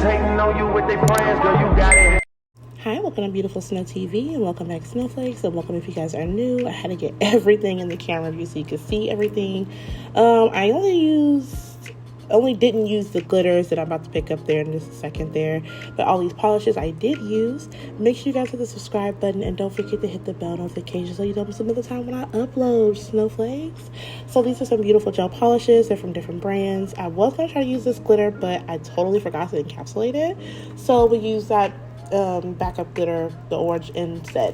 hating on you with their friends, girl, you got it. Hi, welcome to Beautiful Snow TV, and welcome back to Snowflakes, and welcome if you guys are new. I had to get everything in the camera view so you could see everything. I only didn't use the glitters that I'm about to pick up there in just a second there, but all these polishes I did use. Make sure you guys hit the subscribe button, and don't forget to hit the bell notification so you don't miss another time when I upload Snowflakes. So these are some beautiful gel polishes. They're from different brands. I was going to try to use this glitter, but I totally forgot to encapsulate it, so we use that backup glitter, the orange, instead.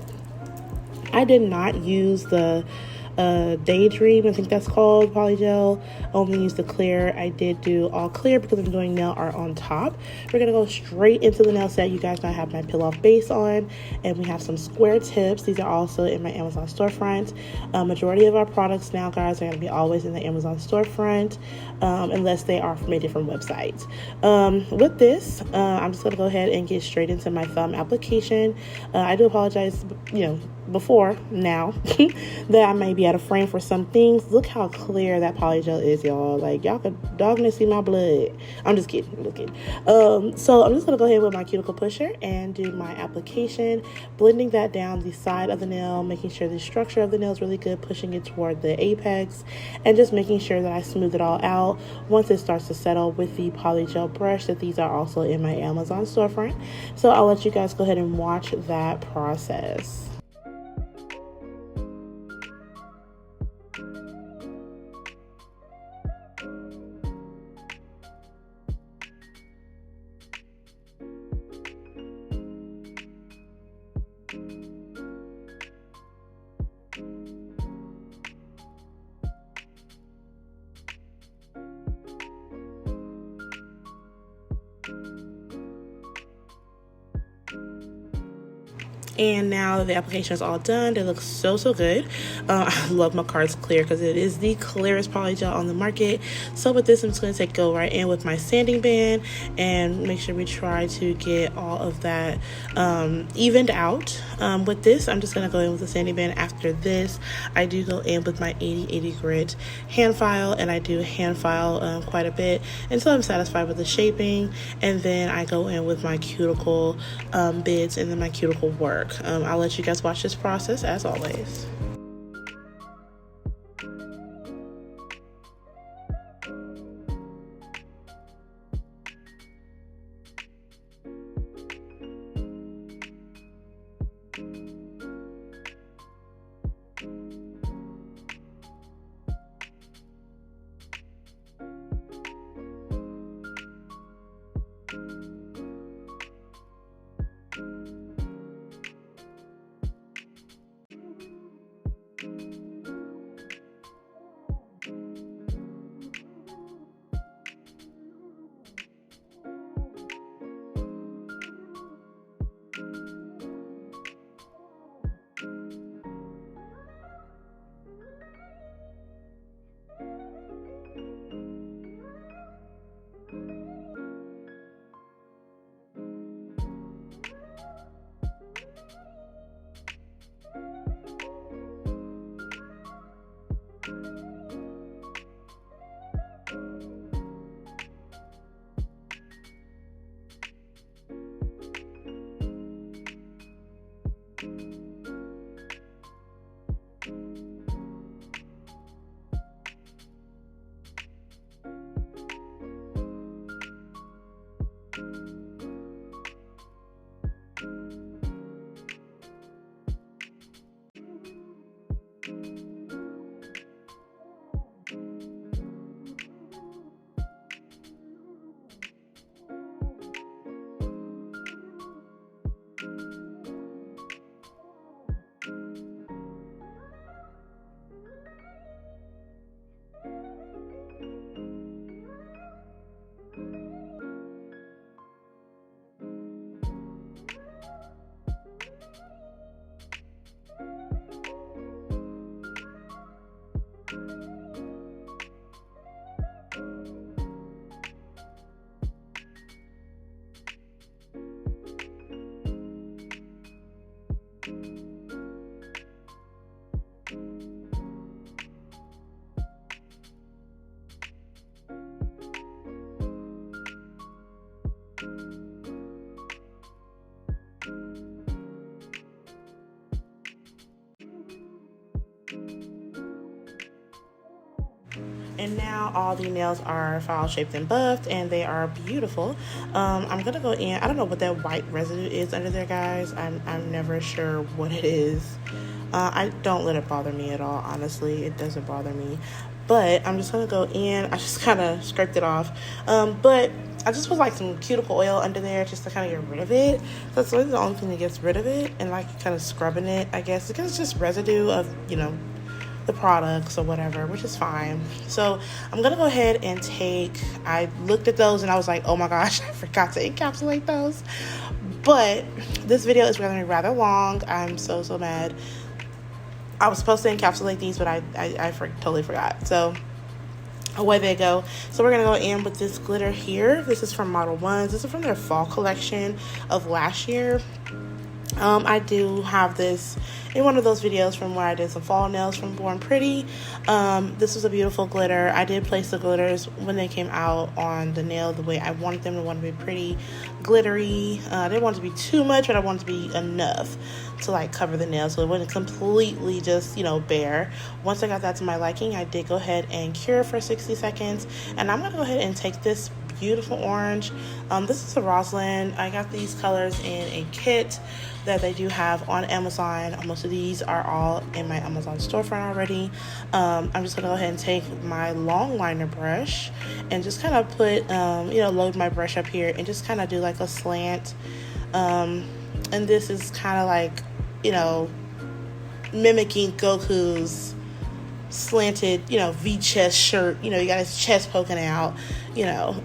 I did not use the Daydream, I think that's called, polygel. Only used the clear. I did do all clear because I'm doing nail art on top. We're gonna go straight into the nail set. You guys know I have my peel off base on, and we have some square tips. These are also in my Amazon storefront. Majority of our products now, guys, are gonna be always in the Amazon storefront, unless they are from a different website. With this, I'm just gonna go ahead and get straight into my thumb application. I do apologize, before now that I may be out of frame for some things. Look how clear that polygel is, y'all. Like, y'all could doggone see my blood. I'm just kidding. So I'm just gonna go ahead with my cuticle pusher and do my application, blending that down the side of the nail, making sure the structure of the nail is really good, pushing it toward the apex, and just making sure that I smooth it all out once it starts to settle with the polygel brush. That these are also in my Amazon storefront, so I'll let you guys go ahead and watch that process. And now that the application is all done, it looks so good. I love my cards clear because it is the clearest polygel on the market. So with this, I'm just going to go right in with my sanding band and make sure we try to get all of that evened out. With this, I'm just going to go in with the sanding band. After this, I do go in with my 80/80 grit hand file, and I do hand file quite a bit until I'm satisfied with the shaping. And then I go in with my cuticle bits and then my cuticle work. I'll let you guys watch this process as always. And now all the nails are file shaped and buffed, and they are beautiful. I'm gonna go in. I don't know what that white residue is under there, guys. I'm never sure what it is. I don't let it bother me at all, honestly. It doesn't bother me. But I'm just gonna go in. I just kind of scraped it off. But I just put like some cuticle oil under there just to kind of get rid of it. That's really the only thing that gets rid of it, and like kind of scrubbing it, I guess, because it's just residue of, you know, the products or whatever, which is fine. So I'm gonna go ahead and I looked at those and I was like, oh my gosh, I forgot to encapsulate those. But this video is gonna be rather long. I'm so mad. I was supposed to encapsulate these, but I totally forgot. So away they go. So we're gonna go in with this glitter here. This is from Model Ones. This is from their fall collection of last year. I do have this in one of those videos from where I did some fall nails from Born Pretty. This was a beautiful glitter. I did place the glitters when they came out on the nail the way I wanted them to want to be pretty glittery. I didn't want it to be too much, but I wanted it to be enough to like cover the nail so it wasn't completely just, you know, bare. Once I got that to my liking, I did go ahead and cure for 60 seconds. And I'm going to go ahead and take this beautiful orange. This is a Rosalind. I got these colors in a kit that they do have on Amazon. Most of these are all in my Amazon storefront already. I'm just gonna go ahead and take my long liner brush and just kind of put, you know, load my brush up here and just kind of do like a slant. And this is kind of like, you know, mimicking Goku's slanted, you know, V-chest shirt. You know, you got his chest poking out, you know,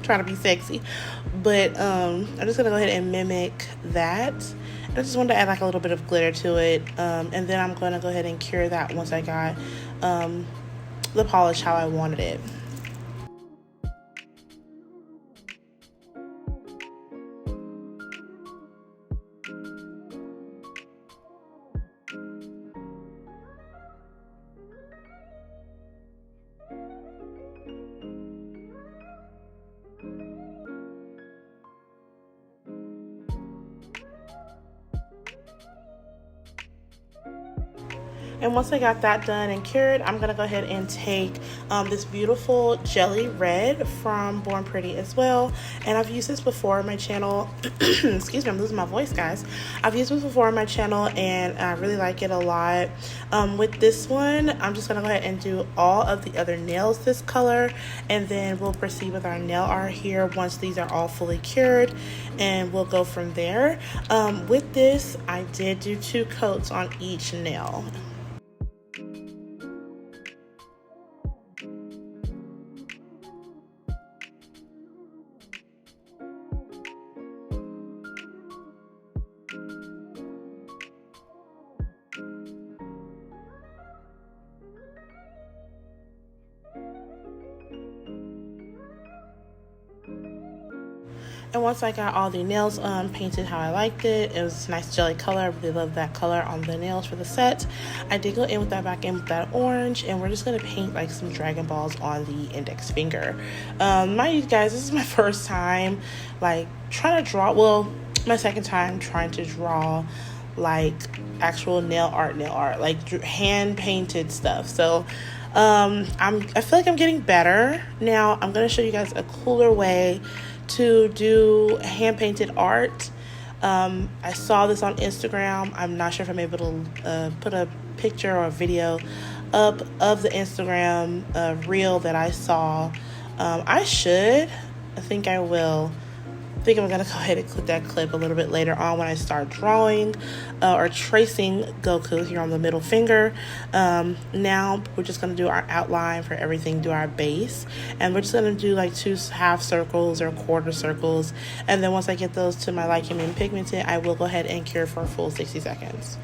trying to be sexy. But I'm just gonna go ahead and mimic that. I just wanted to add like a little bit of glitter to it, and then I'm gonna go ahead and cure that once I got the polish how I wanted it. And once I got that done and cured, I'm going to go ahead and take this beautiful jelly red from Born Pretty as well. And I've used this before on my channel. Excuse me, I'm losing my voice, guys. I've used this before on my channel and I really like it a lot. With this one, I'm just going to go ahead and do all of the other nails this color. And then we'll proceed with our nail art here once these are all fully cured. And we'll go from there. With this, I did do 2 coats on each nail. And once I got all the nails painted how I liked it, it was a nice jelly color. I really love that color on the nails for the set. I did go in with that back in with that orange, and we're just gonna paint like some Dragon Balls on the index finger. Mind you guys, this is my first time like trying to draw, well, my second time trying to draw like actual nail art, like hand painted stuff. So I feel like I'm getting better. Now I'm gonna show you guys a cooler way to do hand painted art. I saw this on Instagram. I'm not sure if I'm able to put a picture or a video up of the Instagram reel that I saw. I think I will. I think I'm going to go ahead and click that clip a little bit later on when I start drawing or tracing Goku here on the middle finger. Now we're just going to do our outline for everything, do our base. And we're just going to do like 2 half circles or quarter circles. And then once I get those to my liking and pigmented, I will go ahead and cure for a full 60 seconds.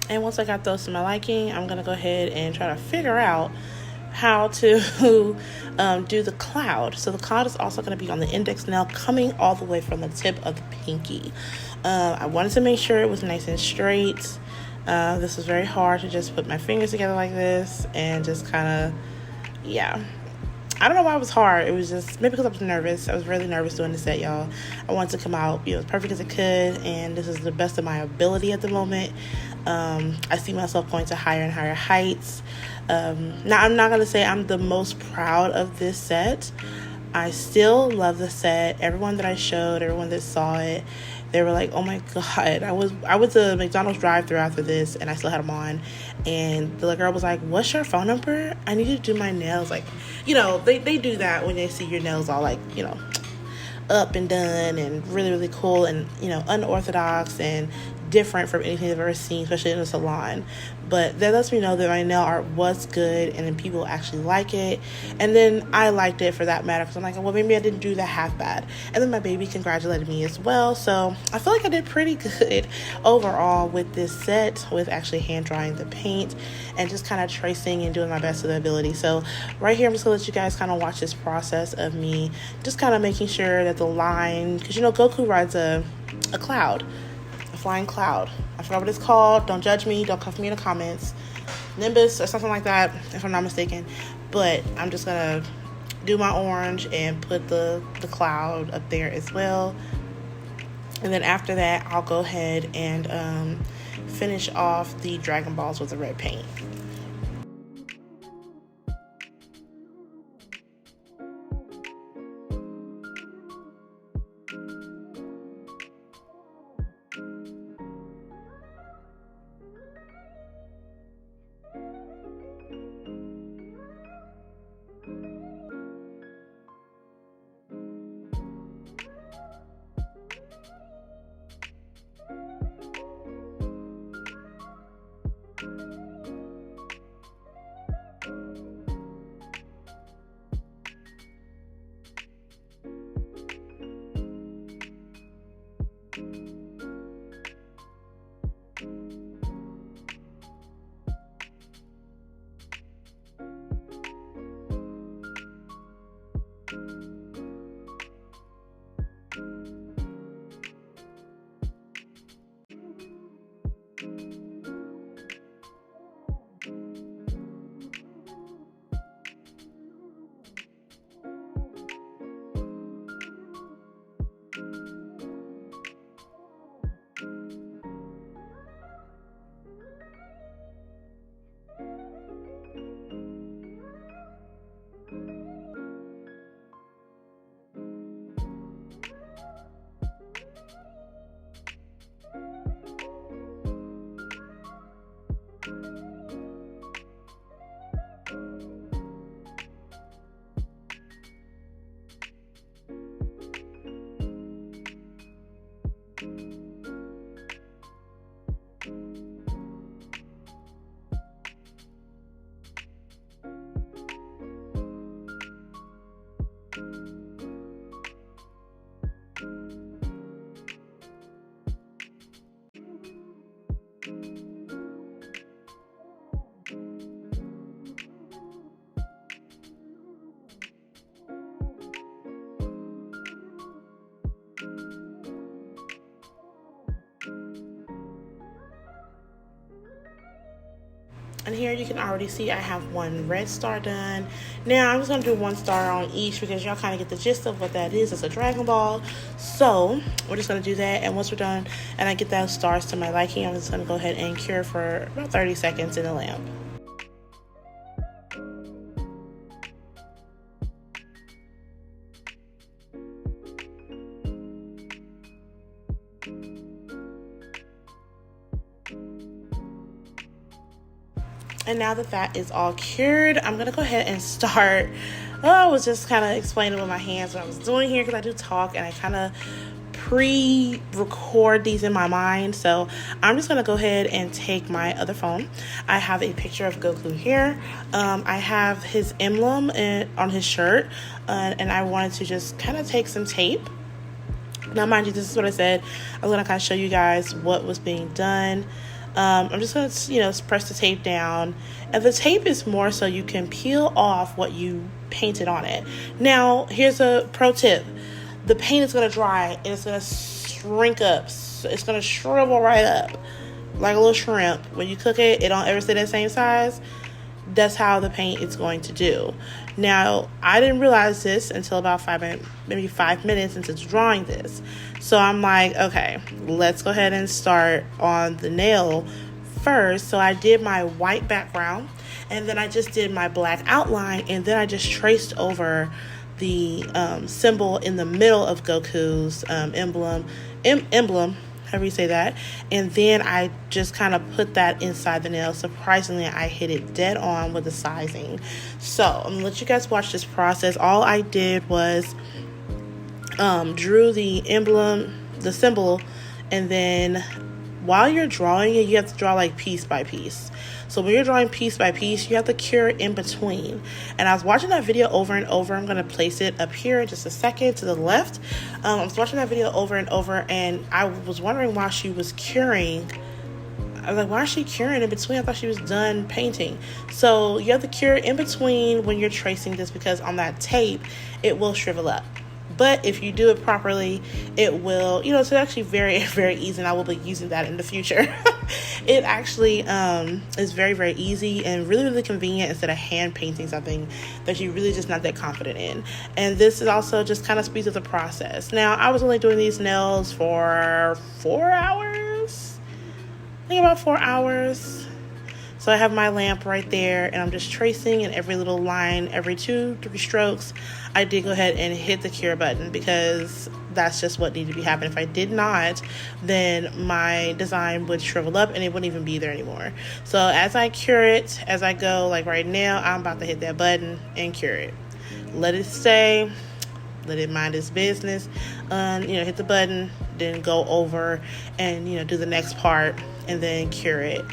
And once I got those to my liking, I'm going to go ahead and try to figure out how to do the cloud. So the cloud is also going to be on the index nail, coming all the way from the tip of the pinky. I wanted to make sure it was nice and straight. This was very hard to just put my fingers together like this and just kind of, yeah. I don't know why it was hard. It was just maybe because I was nervous. I was really nervous doing the set, y'all. I wanted to come out, as perfect as it could, and this is the best of my ability at the moment. I see myself going to higher and higher heights. Now, I'm not going to say I'm the most proud of this set. I still love the set. Everyone that I showed, everyone that saw it, they were like, oh my God. I went to McDonald's drive-thru after this, and I still had them on. And the girl was like, what's your phone number? I need you to do my nails. Like, they do that when they see your nails all like, up and done and really, really cool and, unorthodox and different from anything I've ever seen, especially in a salon. But that lets me know that my nail art was good and then people actually like it. And then I liked it for that matter, because I'm like, well, maybe I didn't do that half bad. And then my baby congratulated me as well. So I feel like I did pretty good overall with this set, with actually hand drying the paint and just kind of tracing and doing my best to the ability. So right here, I'm just gonna let you guys kind of watch this process of me just kind of making sure that the line, because Goku rides a cloud, a flying cloud. I forgot what it's called. Don't judge me. Don't come for me in the comments. Nimbus or something like that, if I'm not mistaken. But I'm just gonna do my orange and put the cloud up there as well. And then after that, I'll go ahead and finish off the Dragon Balls with the red paint. And here you can already see I have one red star done. Now I'm just going to do one star on each because y'all kind of get the gist of what that is. It's a Dragon Ball. So we're just going to do that. And once we're done and I get those stars to my liking, I'm just going to go ahead and cure for about 30 seconds in the lamp. And now that that is all cured, I'm going to go ahead and start. I was just kind of explaining with my hands what I was doing here because I do talk and I kind of pre-record these in my mind. So I'm just going to go ahead and take my other phone. I have a picture of Goku here. I have his emblem on his shirt. And I wanted to just kind of take some tape. Now, mind you, this is what I said. I'm going to kind of show you guys what was being done. I'm just going to, press the tape down. And the tape is more so you can peel off what you painted on it. Now, here's a pro tip. The paint is going to dry and it's going to shrink up. So it's going to shrivel right up like a little shrimp. When you cook it, it don't ever stay that same size. That's how the paint is going to do. Now, I didn't realize this until about maybe 5 minutes into drawing this. So I'm like, okay, let's go ahead and start on the nail first. So I did my white background and then I just did my black outline and then I just traced over the symbol in the middle of Goku's emblem, however you say that, and then I just kind of put that inside the nail. Surprisingly, I hit it dead on with the sizing. So I'm gonna let you guys watch this process. All I did was drew the emblem, the symbol, and then while you're drawing it, you have to draw like piece by piece. So when you're drawing piece by piece, you have to cure it in between. And I was watching that video over and over. I'm going to place it up here in just a second to the left. I was watching that video over and over, and I was wondering why she was curing. I was like, why is she curing in between? I thought she was done painting. So you have to cure in between when you're tracing this because on that tape, it will shrivel up. But if you do it properly, it will, it's actually very, very easy, and I will be using that in the future. It actually is very, very easy and really, really convenient instead of hand painting something that you're really just not that confident in. And this is also just kind of speeds up the process. Now, I was only doing these nails for 4 hours. I think about 4 hours. So I have my lamp right there, and I'm just tracing in every little line, every 2-3 strokes. I did go ahead and hit the cure button because that's just what needed to be happening. If I did not, then my design would shrivel up and it wouldn't even be there anymore. So as I cure it, as I go, like right now, I'm about to hit that button and cure it. Let it stay, let it mind its business, hit the button, then go over and, do the next part and then cure it.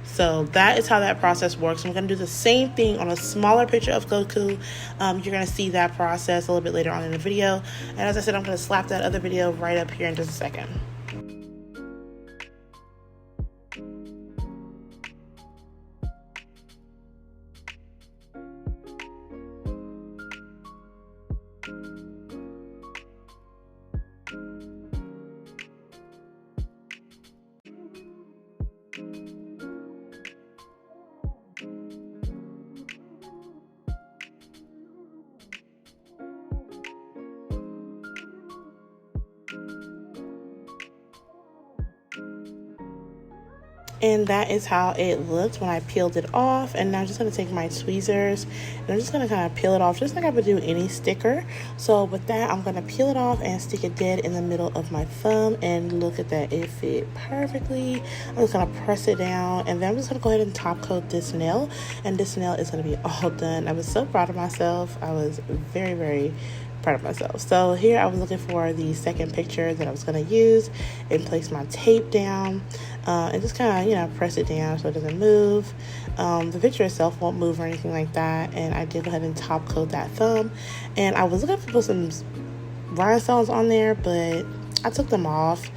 So that is how that process works. I'm going to do the same thing on a smaller picture of Goku. You're going to see that process a little bit later on in the video. And as I said, I'm going to slap that other video right up here in just a second. And that is how it looked when I peeled it off. And now I'm just going to take my tweezers and I'm just going to kind of peel it off just like I would do any sticker. So with that, I'm going to peel it off and stick it dead in the middle of my thumb. And look at that, it fit perfectly. I'm just going to press it down and then I'm just going to go ahead and top coat this nail. And this nail is going to be all done. I was so proud of myself. I was very, very proud of myself. So here I was looking for the second picture that I was going to use and place my tape down and just kind of press it down so it doesn't move. The picture itself won't move or anything like that, and I did go ahead and top coat that thumb. And I was looking for some rhinestones on there, but I took them off.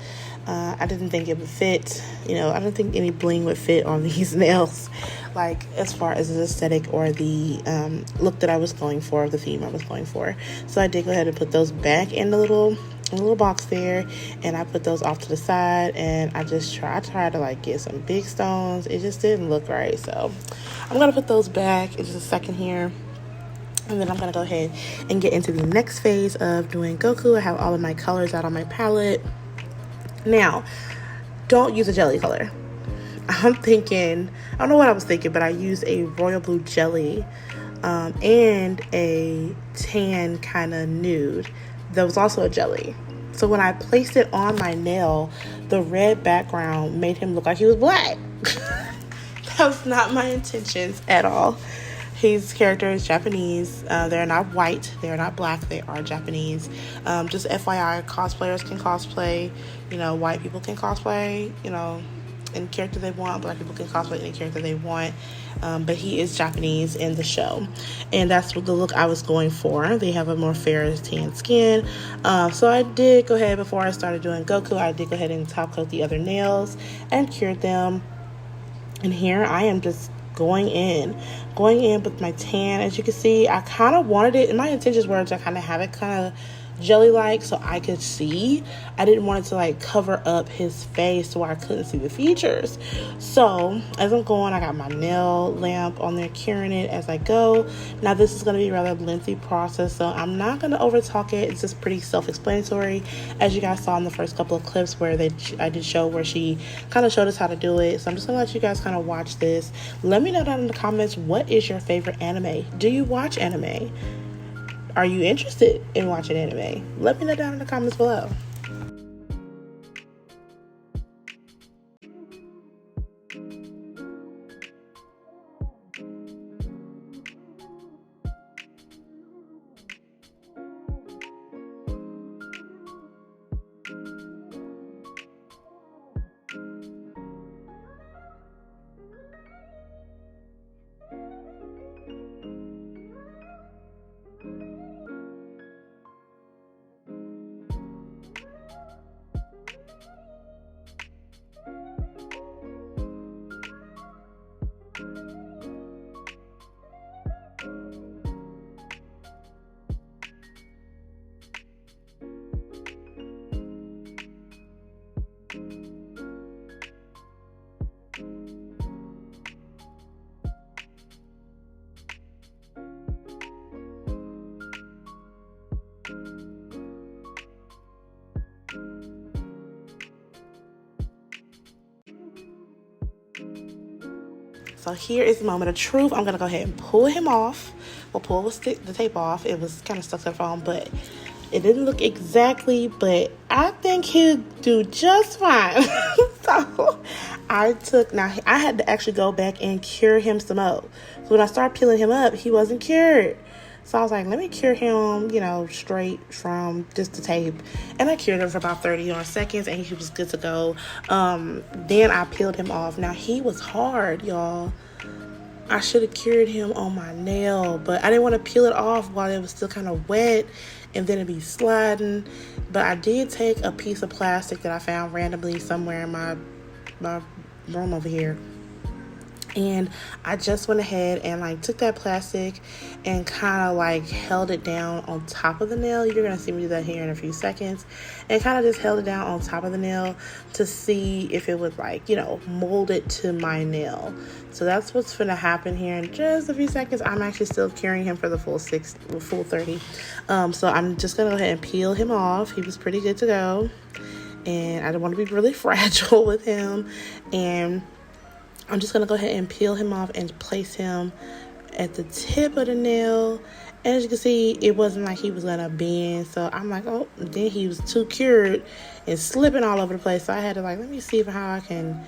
I didn't think it would fit. I don't think any bling would fit on these nails, like as far as the aesthetic or the look that I was going for, the theme I was going for. So I did go ahead and put those back in the little a little box there, and I put those off to the side, and I tried to like get some big stones. It just didn't look right, so I'm gonna put those back in just a second here. And then I'm going to go ahead and get into the next phase of doing Goku. I have all of my colors out on my palette. Now, don't use a jelly color. I don't know what I was thinking, but I used a royal blue jelly and a tan kind of nude. That was also a jelly. So when I placed it on my nail, the red background made him look like he was black. That was not my intentions at all. His character is Japanese. They're not white. They're not black. They are Japanese. Just FYI, cosplayers can cosplay. White people can cosplay, any character they want. Black people can cosplay any character they want. But he is Japanese in the show. And that's what the look I was going for. They have a more fair tan skin. So I did go ahead, before I started doing Goku, I did go ahead and top coat the other nails and cured them. And here I am just going in with my tan. As you can see, I kind of wanted it, and my intentions were to kind of have it kind of jelly-like so I could see. I didn't want it to like cover up his face so I couldn't see the features. So as I'm going, I got my nail lamp on there curing it as I go. Now this is going to be a rather lengthy process, so I'm not going to over talk it. It's just pretty self-explanatory, as you guys saw in the first couple of clips where I did show where she kind of showed us how to do it. So I'm just going to let you guys kind of watch this. Let me know down in the comments, what is your favorite anime? Do you watch anime? Are you interested in watching anime? Let me know down in the comments below. So here is the moment of truth. I'm going to go ahead and pull him off. We'll pull the tape off. It was kind of stuck to the phone, but it didn't look exactly, but I think he'll do just fine. So I had to actually go back and cure him some more. So when I started peeling him up, he wasn't cured. So I was like, let me cure him, straight from just the tape. And I cured him for about 30 more seconds, and he was good to go. Then I peeled him off. Now, he was hard, y'all. I should have cured him on my nail, but I didn't want to peel it off while it was still kind of wet, and then it'd be sliding. But I did take a piece of plastic that I found randomly somewhere in my room over here. And I just went ahead and took that plastic and kind of held it down on top of the nail. You're going to see me do that here in a few seconds. And kind of just held it down on top of the nail to see if it would mold it to my nail. So that's what's going to happen here in just a few seconds. I'm actually still curing him for the full 30. So I'm just going to go ahead and peel him off. He was pretty good to go. And I don't want to be really fragile with him. And I'm just going to go ahead and peel him off and place him at the tip of the nail. And as you can see, it wasn't like he was going to bend. So I'm like, oh, then he was too cured and slipping all over the place. So I had to let me see how I can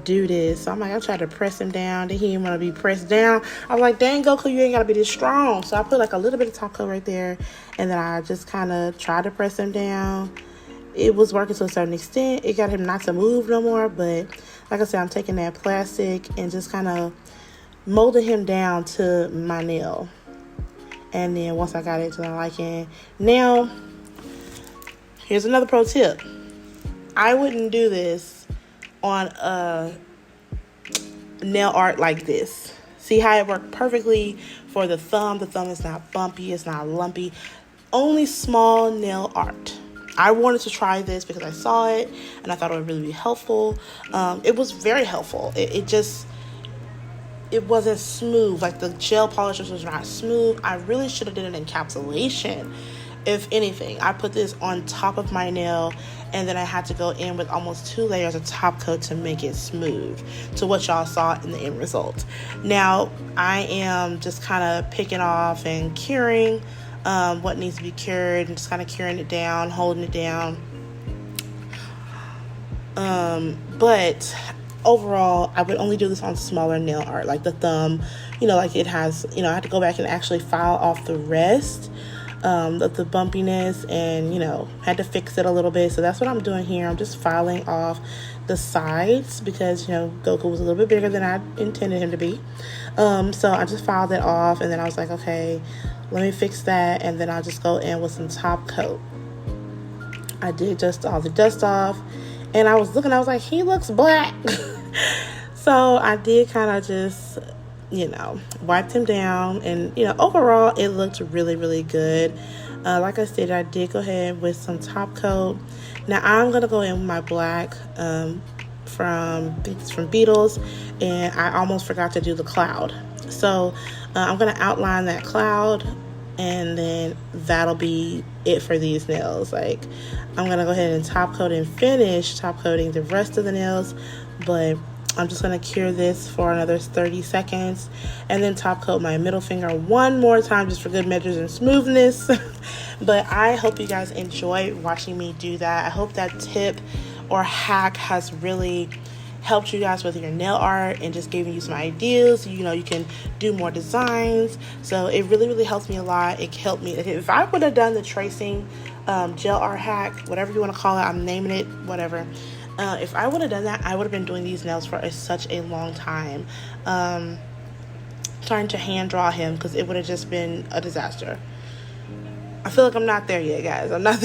do this. So I tried to press him down. Then he didn't want to be pressed down. I was like, dang, Goku, you ain't got to be this strong. So I put a little bit of top coat right there. And then I just kind of tried to press him down. It was working to a certain extent. It got him not to move no more. But like I said, I'm taking that plastic and just kind of molding him down to my nail. And then once I got it to my liking, now, here's another pro tip. I wouldn't do this on a nail art like this. See how it worked perfectly for the thumb? The thumb is not bumpy. It's not lumpy. Only small nail art. I wanted to try this because I saw it and I thought it would really be helpful. It was very helpful. It wasn't smooth. Like, the gel polishers was not smooth. I really should have did an encapsulation. If anything, I put this on top of my nail, and then I had to go in with almost 2 layers of top coat to make it smooth to what y'all saw in the end result. Now, I am just kind of picking off and curing what needs to be cured, and just kind of curing it down, holding it down. But overall, I would only do this on smaller nail art, like the thumb, like it has, I had to go back and actually file off the rest of the bumpiness, and had to fix it a little bit. So that's what I'm doing here. I'm just filing off the sides because Goku was a little bit bigger than I intended him to be. So I just filed it off, and then I was like, okay, let me fix that, and then I'll just go in with some top coat. I did just all the dust off, and I was like, he looks black. So I did kind of just wiped him down, and overall it looked really, really good. Like I said, I did go ahead with some top coat. Now I'm gonna go in with my black from Beetles, and I almost forgot to do the cloud. So I'm gonna outline that cloud, and then that'll be it for these nails. Like, I'm gonna go ahead and top coat and finish top coating the rest of the nails, but I'm just going to cure this for another 30 seconds and then top coat my middle finger one more time just for good measures and smoothness. But I hope you guys enjoy watching me do that. I hope that tip or hack has really helped you guys with your nail art and just giving you some ideas. You can do more designs. So it really, really helps me a lot. It helped me. If I would have done the tracing gel art hack, whatever you want to call it, I'm naming it, whatever. If I would have done that, I would have been doing these nails for such a long time, trying to hand draw him, because it would have just been a disaster. I feel like I'm not there yet, guys. I'm not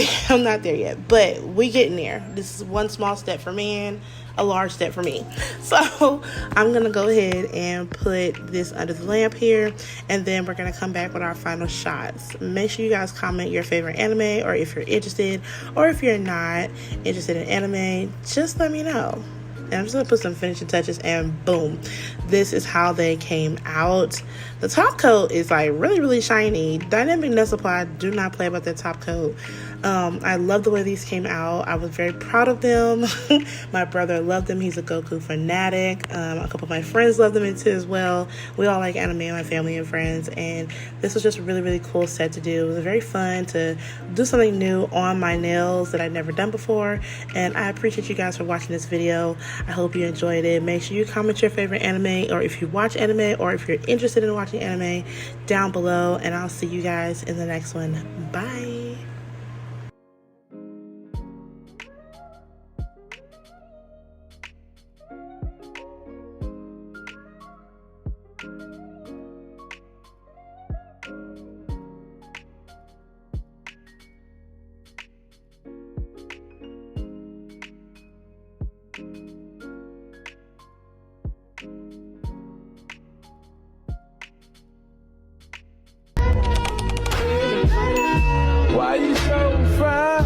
there yet, but we getting there. This is one small step for man, a large step for me. So I'm gonna go ahead and put this under the lamp here, and then we're gonna come back with our final shots. Make sure you guys comment your favorite anime, or if you're interested, or if you're not interested in anime, just let me know. And I'm just gonna put some finishing touches, and boom, this is how they came out. The top coat is like really, really shiny. Dynamic Nail Supply, do not play about that top coat. I love the way these came out. I was very proud of them. My brother loved them. He's a Goku fanatic. A couple of my friends love them too as well. We all like anime in my family and friends, and this was just a really, really cool set to do. It was very fun to do something new on my nails that I'd never done before, and I appreciate you guys for watching this video. I hope you enjoyed it. Make sure you comment your favorite anime, or if you watch anime, or if you're interested in watching anime, down below, and I'll see you guys in the next one. Bye. Why you so fine?